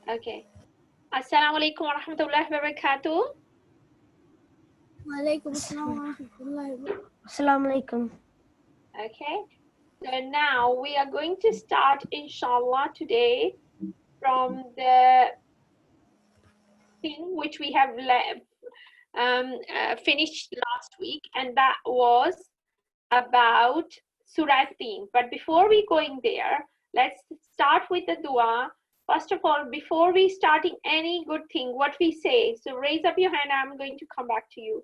Okay. Assalamu alaikum wa rahmatullahi wa barakatuh. Walaikum assalam wa rahmatullahi wa barakatuh. Assalamu alaikum. Okay. So now we are going to start, inshallah, today from the thing which we have finished last week, and that was about Surah theme. But before we going there, let's start with the dua. First of all, before we starting any good thing, what we say. So raise up your hand. I'm going to come back to you.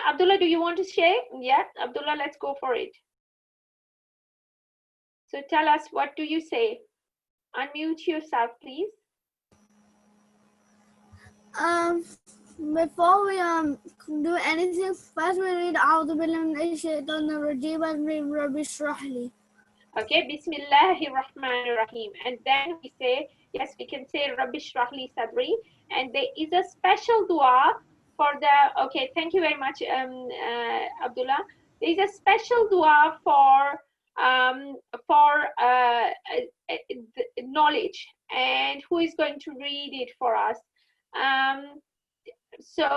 Abdullah, do you want to share? Yeah, Abdullah, let's go for it. So tell us, what do you say? Unmute yourself, please. Before we do anything, first we read A'udhu billahi minash shaitanir rajeem and read Rabbi Shrah li. Okay, Bismillahir Rahmanir Rahim. And then we say, yes, we can say Rabbi Shrah li Sadri. And there is a special dua for the, okay, thank you very much, Abdullah. There is a special dua for knowledge. And who is going to read it for us? So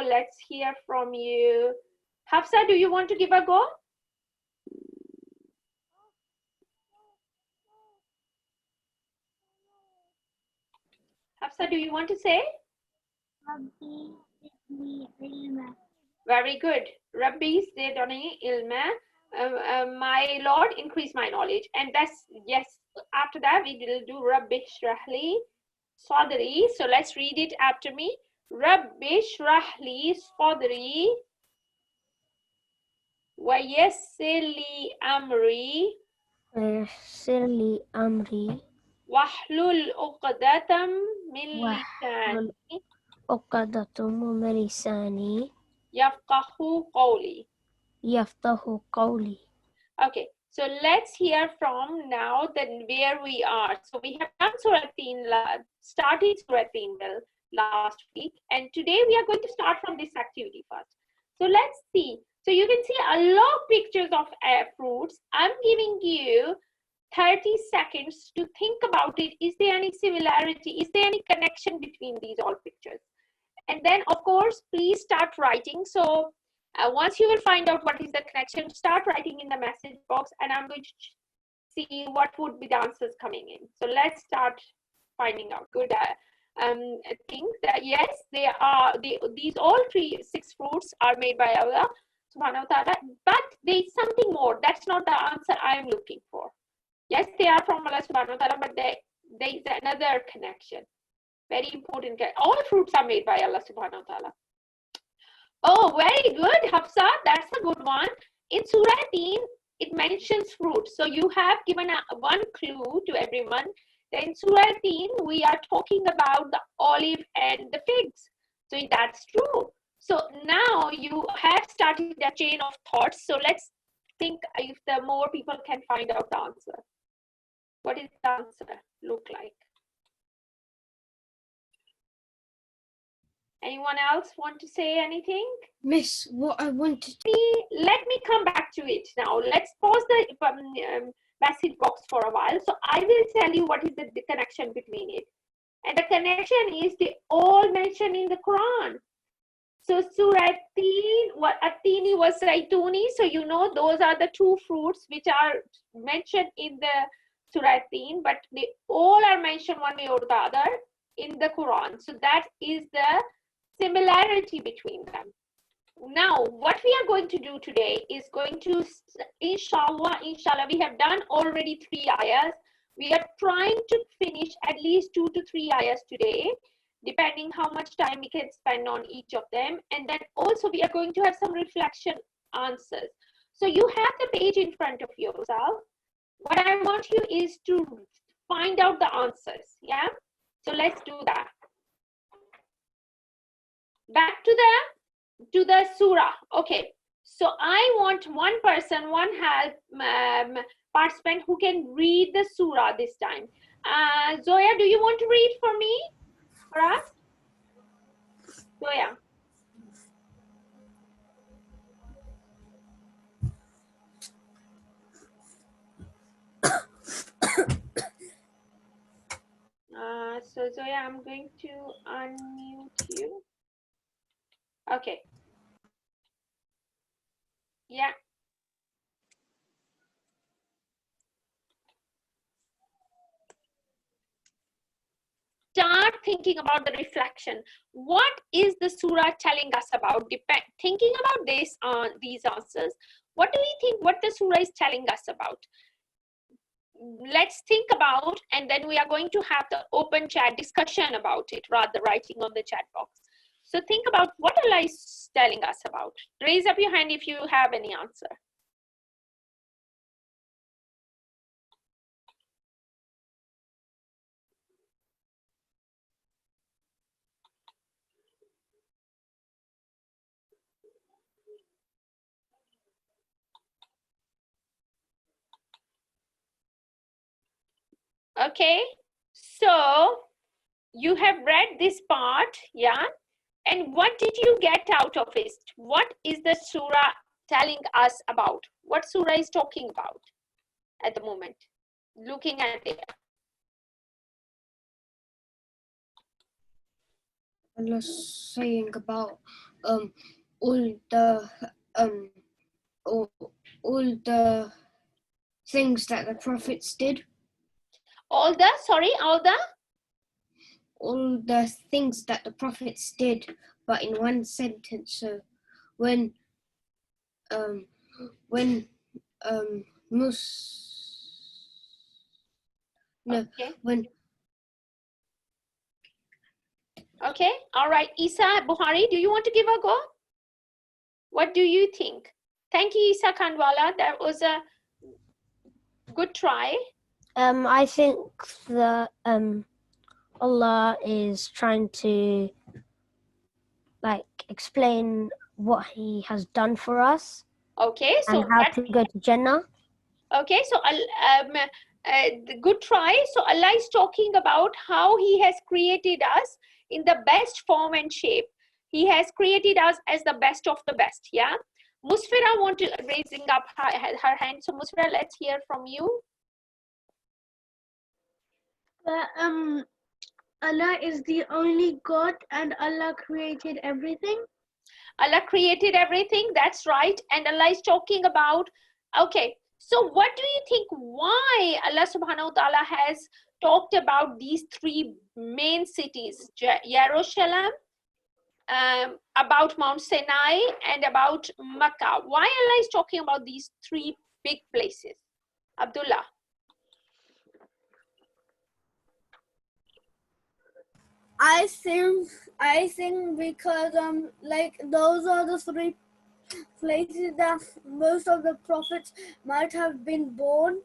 let's hear from you. Hafsa, do you want to give a go? Hafsa, do you want to say? Very good. Rabbi zidni ilma. My Lord, increase my knowledge. And that's, yes, after that we will do Rabbi shrahli sadri. So let's read it after me. Rabbi shrahli sadri wa yassir li amri ويسر لي أمري wahlul uqdatam min واحلل lisani عقدة من لساني yafqahu qawli. يفقه قولي. Okay, so let's hear from now then where we are. So we have done Surah Teen, started Surah Teen last week, and today we are going to start from this activity first. So let's see. So you can see a lot of pictures of fruits. I'm giving you 30 seconds to think about it. Is there any similarity? Is there any connection between these all pictures? And then, of course, please start writing. So once you will find out what is the connection, start writing in the message box, and I'm going to see what would be the answers coming in. So let's start finding out. Good thing that yes, they are these all 6 fruits are made by Allah subhanahu wa ta'ala, but there is something more. That's not the answer I am looking for. Yes, they are from Allah subhanahu wa ta'ala, but there is another connection. Very important. All fruits are made by Allah subhanahu wa ta'ala. Oh, very good, Hafsa. That's a good one. In Surah Teen, it mentions fruit. So you have given one clue to everyone. Then Surah Teen, we are talking about the olive and the figs. So that's true. So now you have started a chain of thoughts. So let's think if the more people can find out the answer. What is the answer look like? Anyone else want to say anything? Miss, what I wanted to... Let me come back to it now. Let's pause the message box for a while. So I will tell you what is the connection between it. And the connection is they all mentioned in the Quran. So Surah Teen, Atini was Zaituni. So you know those are the 2 fruits which are mentioned in the Surah Teen, but they all are mentioned one way or the other in the Quran. So that is the similarity between them. Now, what we are going to do today is going to, inshallah, we have done already 3 ayahs. We are trying to finish at least 2 to 3 ayahs today, depending how much time we can spend on each of them. And then also we are going to have some reflection answers. So you have the page in front of yourself. What I want you is to find out the answers. Yeah. So let's do that. Back to the surah. Okay, so I want one person, one help participant who can read the surah this time. Zoya, do you want to read for me, for us? Zoya. yeah, I'm going to unmute you. Okay. Yeah. Start thinking about the reflection. What is the surah telling us about? Thinking about these answers, what do we think what the surah is telling us about? Let's think about, and then we are going to have the open chat discussion about it, rather writing on the chat box. So think about what Allah is telling us about. Raise up your hand if you have any answer. Okay, so you have read this part, yeah? And what did you get out of it? What is the surah telling us about? What surah is talking about at the moment? Looking at it. Allah saying about all the all the things that the prophets did. All the All the things that the prophets did, but in one sentence. So when okay. when Okay, all right. Isa Buhari, do you want to give a go? What do you think? Thank you, Isa Khandwala. That was a good try. I think that Allah is trying to like explain what He has done for us Okay, so and how to go to Jannah. okay, so the good try. So Allah is talking about how He has created us in the best form and shape. He has created us as the best of the best. Yeah. Musfira want to raising up her hand. So Musfira, let's hear from you. Allah is the only God and Allah created everything. Allah created everything. That's right. And Allah is talking about, okay, so what do you think why Allah subhanahu wa ta'ala has talked about these three main cities, Jerusalem, about Mount Sinai, and about Makkah? Why Allah is talking about these three big places? Abdullah. I think because like those are the three places that most of the prophets might have been born.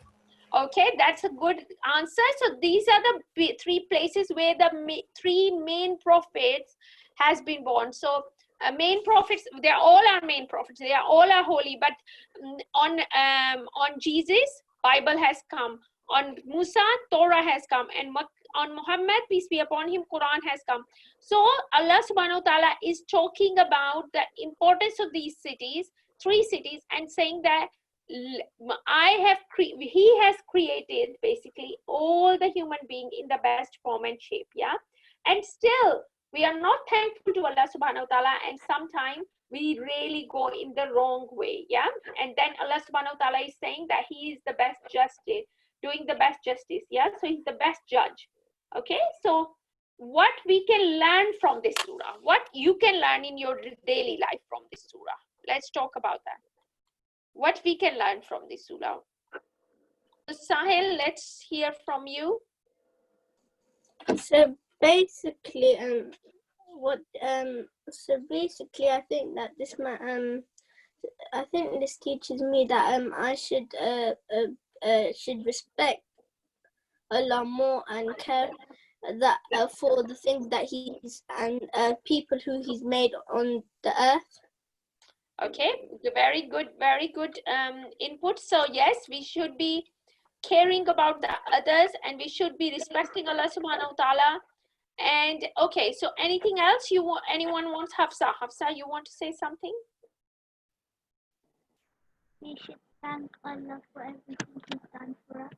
Okay, that's a good answer. So these are the three places where the three main prophets has been born. So main prophets, they are all our main prophets. They are all are holy. But on Jesus, Bible has come. On Musa, Torah has come. And on Muhammad, peace be upon him, Quran has come. So Allah subhanahu wa ta'ala is talking about the importance of these cities, three cities, and saying that he has created basically all the human being in the best form and shape, yeah. And still we are not thankful to Allah subhanahu wa ta'ala, and sometimes we really go in the wrong way, yeah. And then Allah subhanahu wa ta'ala is saying that he is the best justice, doing the best justice, yeah. So he's the best judge. Okay, so what we can learn from this surah, what you can learn in your daily life from this surah, let's talk about that. What we can learn from this surah. So Sahil, let's hear from you. So basically, I think that I think this teaches me that I should respect Allah more and care that for the things that He's and people who He's made on the earth. Okay, very good input. So yes, we should be caring about the others, and we should be respecting Allah subhanahu wa ta'ala. And okay, so anything else anyone wants? Hafsa, you want to say something? We should thank Allah for everything He's done for us.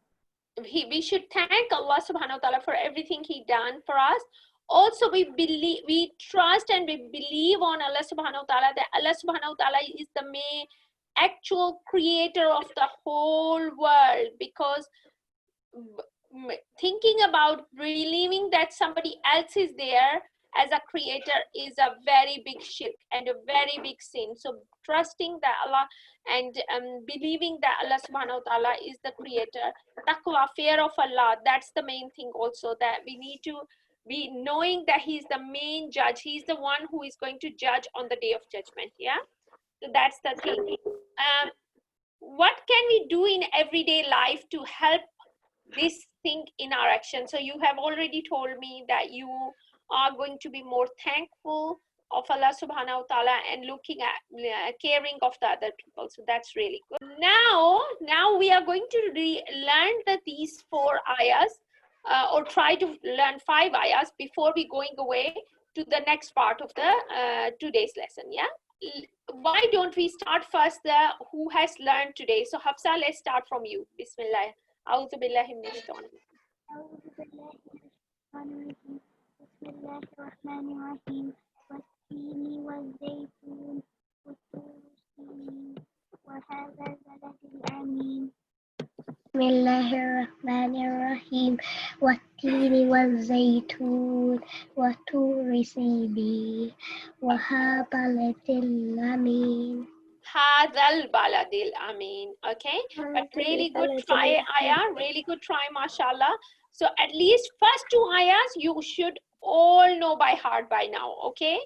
we should thank Allah subhanahu wa ta'ala for everything he done for us. Also, we trust and we believe on Allah subhanahu wa ta'ala, that Allah subhanahu wa ta'ala is the main actual creator of the whole world, because thinking about believing that somebody else is there as a creator is a very big shirk and a very big sin. So trusting that Allah and believing that Allah subhanahu wa ta'ala is the creator, taqwa, fear of Allah, that's the main thing also, that we need to be knowing that he's the main judge, he's the one who is going to judge on the day of judgment. Yeah, so that's the thing. What can we do in everyday life to help this thing in our action? So you have already told me that you are going to be more thankful of Allah subhanahu wa ta'ala and looking at caring of the other people. So that's really good. Now we are going to learn these 4 ayahs or try to learn 5 ayahs before we going away to the next part of the today's lesson. Yeah, why don't we start first who has learned today? So Hafsa, let's start from you. Bismillah. أعوذ بالله من الشيطان. أعوذ بالله من الشيطان الرجيم. بسم الله الرحمن الرحيم. والتين والزيتون والطور سينين وهذا البلد الأمين. بسم الله الرحمن الرحيم. والتين والزيتون والطور سينين وهذا البلد الأمين. Hadal baladil amin. Okay, but really good try, ayah. Really good try, mashallah. So at least first 2 ayahs you should all know by heart by now. Okay,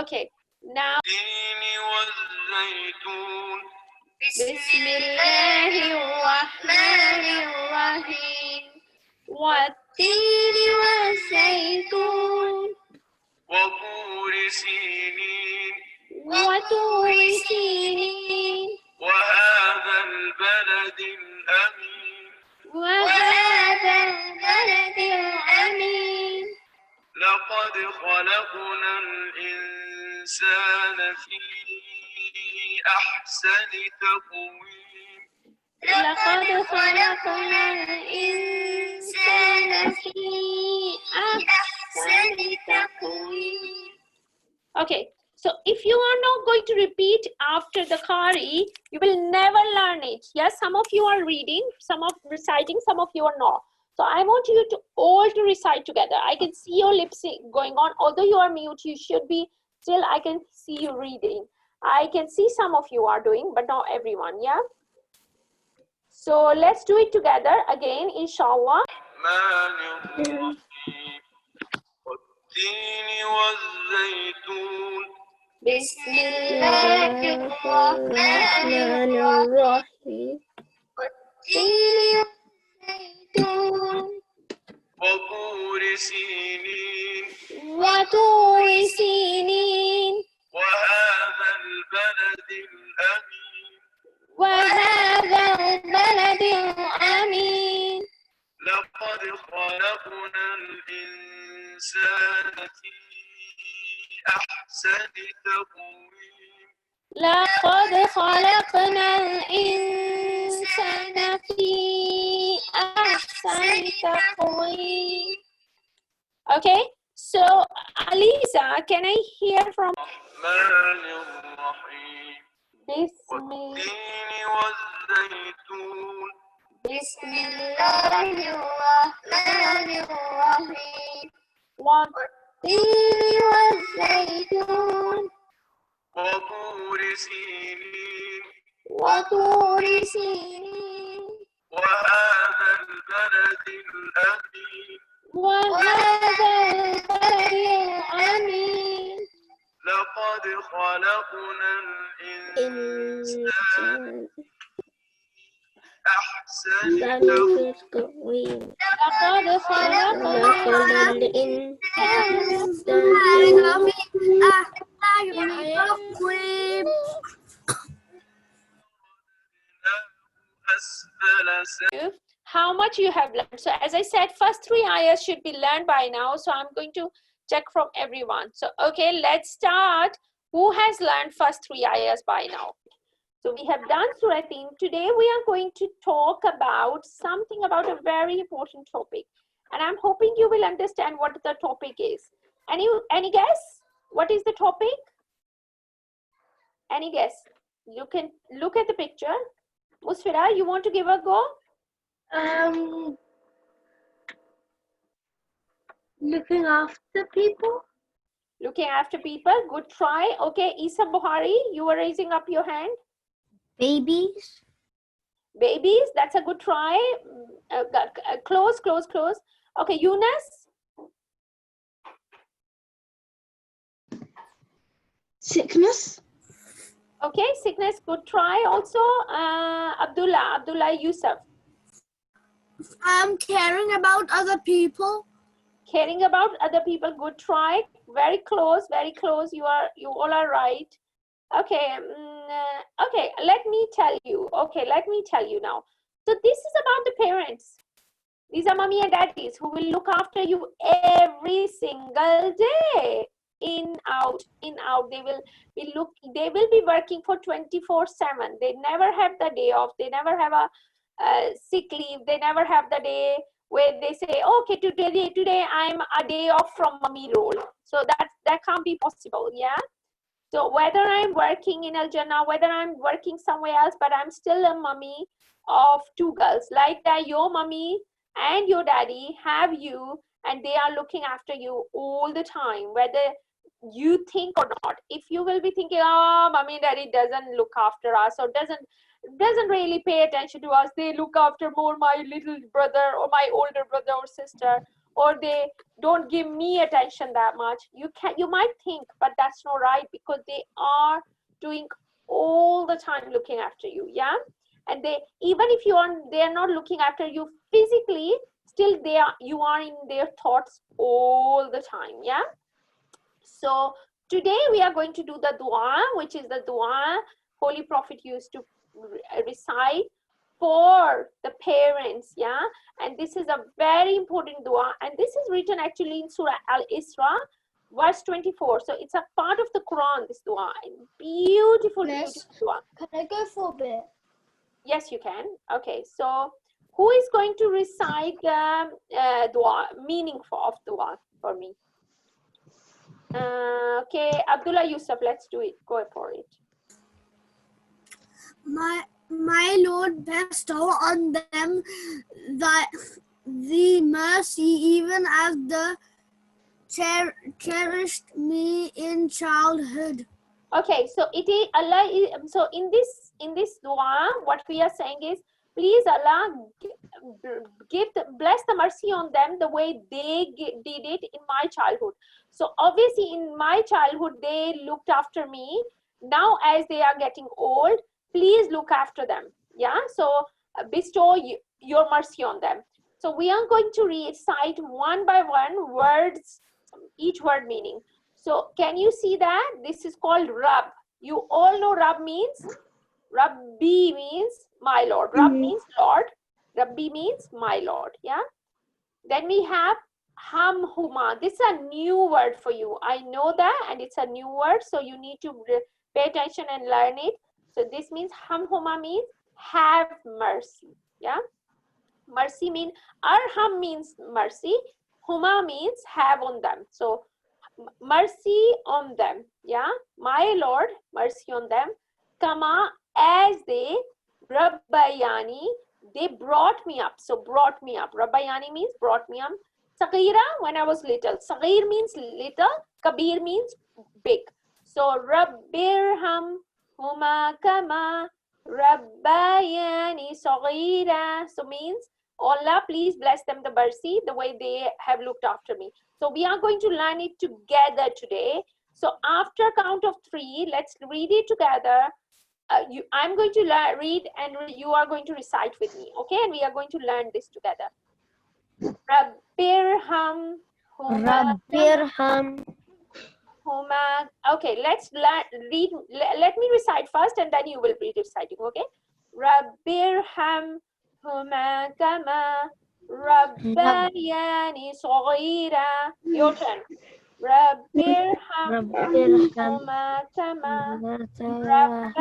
okay. Now, Bismillahir Rahmanir Rahim. والتين والزيتون وطور سينين وطور سينين وهذا البلد الأمين وهذا البلد الأمين لقد خلقنا الإنسان في أحسن تقويم لقد خلقنا الإنسان في أحسن تقويم. Okay, so if you are not going to repeat after the Qari, you will never learn it. Yes, some of you are reading, some of reciting, some of you are not. So I want you to all to recite together. I can see your lips going on. Although you are mute, you should be still, I can see you reading. I can see some of you are doing, but not everyone, yeah? So let's do it together again, inshallah. والتين والزيتون بسم الله الرحمن الرحيم والتين والزيتون وطور سينين وطور سينين وهذا البلد الأمين وهذا البلد الأمين لقد خلقنا الإنسان في أحسن تقويم لقد خلقنا الإنسان في أحسن تقويم. Okay, so Alisa, can I hear from الرحمن الرحيم بسم والتين والزيتون بسم الله الرحمن الرحيم والتين والزيتون وطور سينين وطور سينين وهذا البلد الأمين وهذا البلد الأمين لقد خلقنا الإنسان أحسن تقويم لقد خلقنا How much you have learned? So as I said, first 3 ayahs should be learned by now. So I'm going to check from everyone. So okay, let's start. Who has learned first 3 ayahs by now? So we have done Surah Tin. Today we are going to talk about something about a very important topic. And I'm hoping you will understand what the topic is. Any guess? What is the topic? Any guess? You can look at the picture. Musfira, you want to give a go? Looking after people. Looking after people. Good try. Okay, Isa Buhari, you were raising up your hand. Babies. Babies, that's a good try. Close. Okay, Yunus. Sickness. Okay, sickness, good try also. Abdullah Yusuf. Caring about other people. Caring about other people, good try. Very close. You all are right. Okay, okay, let me tell you. Okay, let me tell you now. So this is about the parents. These are mommy and daddies who will look after you every single day. In, out. They will be working for 24/7. They never have the day off. They never have a sick leave. They never have the day where they say, okay, today I'm a day off from mommy role. So that can't be possible, yeah? So whether I'm working in Al Jannah, whether I'm working somewhere else, but I'm still a mommy of two girls. Like that, your mommy and your daddy have you, and they are looking after you all the time, whether you think or not. If you will be thinking, oh, mommy and daddy doesn't look after us, or doesn't really pay attention to us, they look after more my little brother or my older brother or sister, or they don't give me attention that much, you might think, but that's not right, because they are doing all the time looking after you, yeah? And they, even if they are not looking after you physically, still you are in their thoughts all the time, yeah? So today we are going to do the dua, which is the dua Holy Prophet used to recite for the parents, yeah? And this is a very important dua, and this is written actually in Surah Al-Isra, verse 24. So it's a part of the Quran, this dua. Beautiful dua. Can I go for a bit? Yes, you can. Okay, so who is going to recite the dua, meaning of dua for me? Okay, Abdullah Yusuf, let's do it. Go for it. My Lord, bestow on them the mercy, even as the cherished me in childhood. Okay, so it is Allah. So in this dua, what we are saying is, please Allah, bless the mercy on them the way they did it in my childhood. So obviously in my childhood they looked after me. Now as they are getting old, please look after them. Yeah, so bestow your mercy on them. So we are going to recite one by one words, each word meaning. So can you see that? This is called Rab. You all know Rab means? Rabbi means my Lord. Rab means Lord. Rabbi means my Lord. Yeah. Then we have Hamhuma. This is a new word for you. I know that, and it's a new word, so you need to pay attention and learn it. So this means Hamhuma means have mercy. Yeah. Mercy means, Arham means mercy. Huma means have on them. So mercy on them, yeah? My Lord, mercy on them. Kama, as they, Rabbayani, they brought me up. So brought me up. Rabbayani means brought me up. Saghira, when I was little. Saghir means little. Kabir means big. So Rabbirham huma kama Rabbayani Saghira. So means, Allah, please bless them the mercy the way they have looked after me. So we are going to learn it together today. So after count of 3, let's read it together. I'm going to read and you are going to recite with me, okay? And we are going to learn this together. Rabbirham Rabbirham. Huma. Okay, let's read. Let me recite first, and then you will be reciting, okay? Rabbirham huma kama Rabbayani saghira. Your turn. رب ارحمهما كما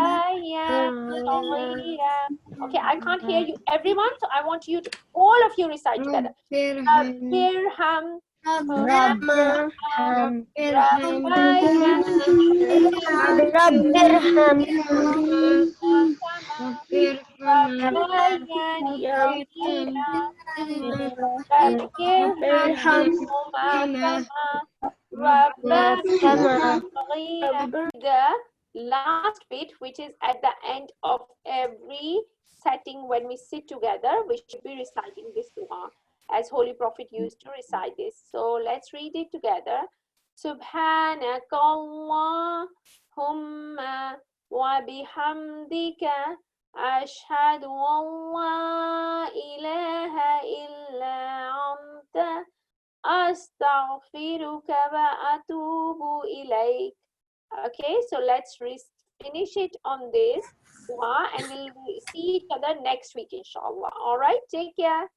ربياني صغيرا. Okay, I can't hear you, everyone. So I want you to, all of you, recite together. رب ارحمهما the last bit, which is at the end of every setting when we sit together, we should be reciting this dua as Holy Prophet used to recite this. So let's read it together. Subhanaka Allahumma wa bihamdika ashhadu an la ilaha illa anta astaghfiruka wa atubu ilayk. Okay, so let's finish it on this dua and we'll see each other next week, inshallah. All right, take care.